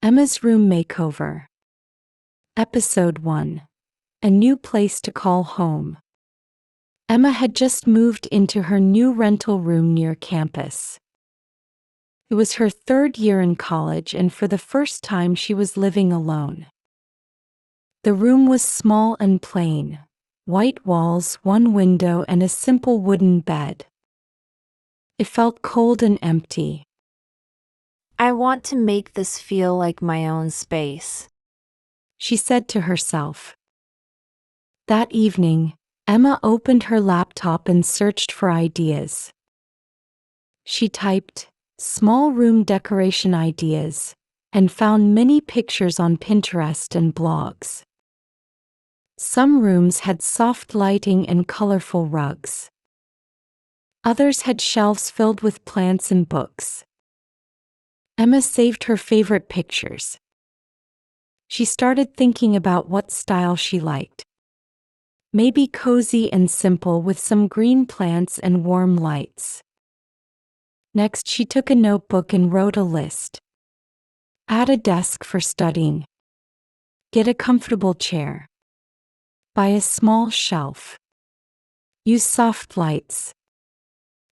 Emma's Room Makeover. Episode 1. A New Place to Call Home. Emma had just moved into her new rental room near campus. It was her third year in college, and for the first time she was living alone. The room was small and plain, white walls, one window, and a simple wooden bed. It felt cold and empty. I want to make this feel like my own space, she said to herself. That evening, Emma opened her laptop and searched for ideas. She typed, "small room decoration ideas," and found many pictures on Pinterest and blogs. Some rooms had soft lighting and colorful rugs. Others had shelves filled with plants and books. Emma saved her favorite pictures. She started thinking about what style she liked. Maybe cozy and simple with some green plants and warm lights. Next, she took a notebook and wrote a list. Add a desk for studying. Get a comfortable chair. Buy a small shelf. Use soft lights.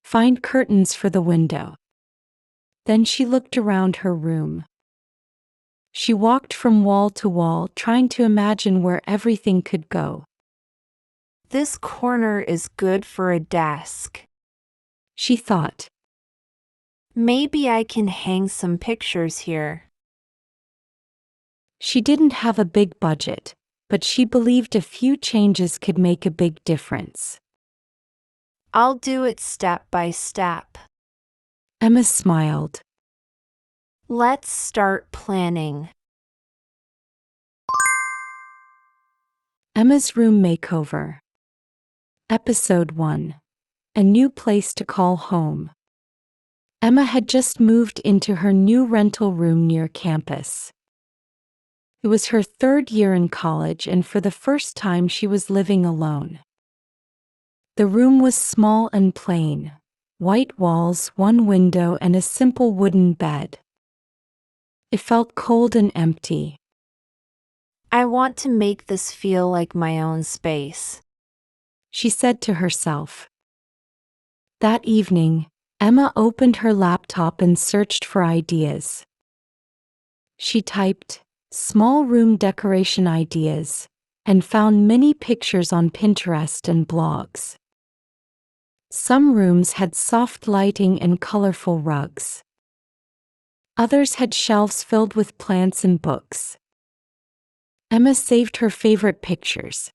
Find curtains for the window. Then she looked around her room. She walked from wall to wall, trying to imagine where everything could go. This corner is good for a desk, she thought. Maybe I can hang some pictures here. She didn't have a big budget, but she believed a few changes could make a big difference. I'll do it step by step. Emma smiled. Let's start planning. Emma's Room Makeover. Episode 1. A New Place to Call Home. Emma had just moved into her new rental room near campus. It was her third year in college, and for the first time she was living alone. The room was small and plain, white walls, one window, and a simple wooden bed. It felt cold and empty. I want to make this feel like my own space, she said to herself. That evening, Emma opened her laptop and searched for ideas. She typed, "small room decoration ideas," and found many pictures on Pinterest and blogs. Some rooms had soft lighting and colorful rugs. Others had shelves filled with plants and books. Emma saved her favorite pictures.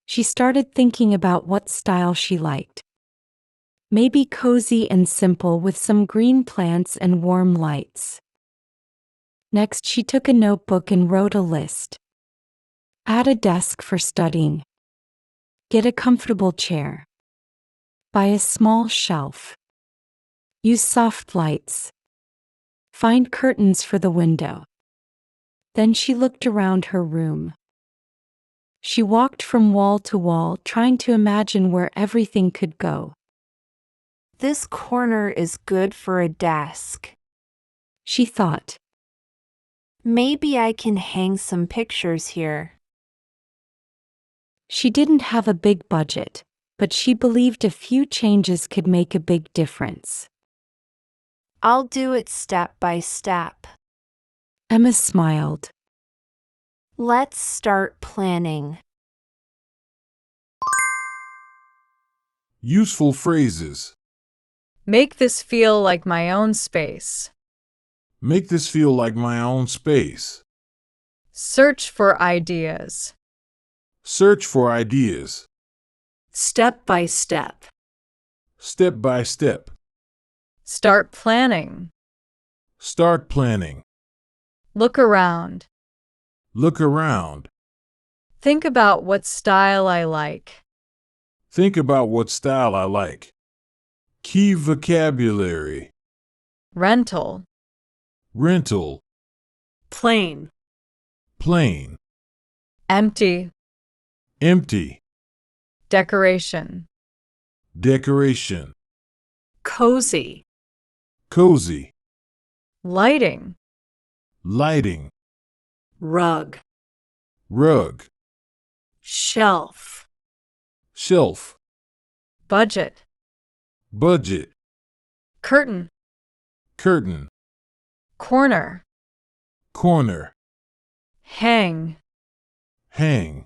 She started thinking about what style she liked. Maybe cozy and simple with some green plants and warm lights. Next, she took a notebook and wrote a list. Add a desk for studying. Get a comfortable chair. Buy a small shelf. Use soft lights. Find curtains for the window. Then she looked around her room. She walked from wall to wall, trying to imagine where everything could go. This corner is good for a desk, she thought. Maybe I can hang some pictures here. She didn't have a big budget, but she believed a few changes could make a big difference. I'll do it step by step. Emma smiled. Let's start planning. Useful phrases. Make this feel like my own space. Make this feel like my own space. Search for ideas. Search for ideas. Step by step. Step by step. Start planning. Start planning. Look around. Look around. Think about what style I like. Think about what style I like. Key vocabulary. Rental. Rental. Plain. Plain. Empty. Empty. Decoration. Decoration. Cozy. Cozy. Lighting. lighting, rug, rug, shelf, shelf, budget, budget, curtain, curtain, corner, corner, hang, hang,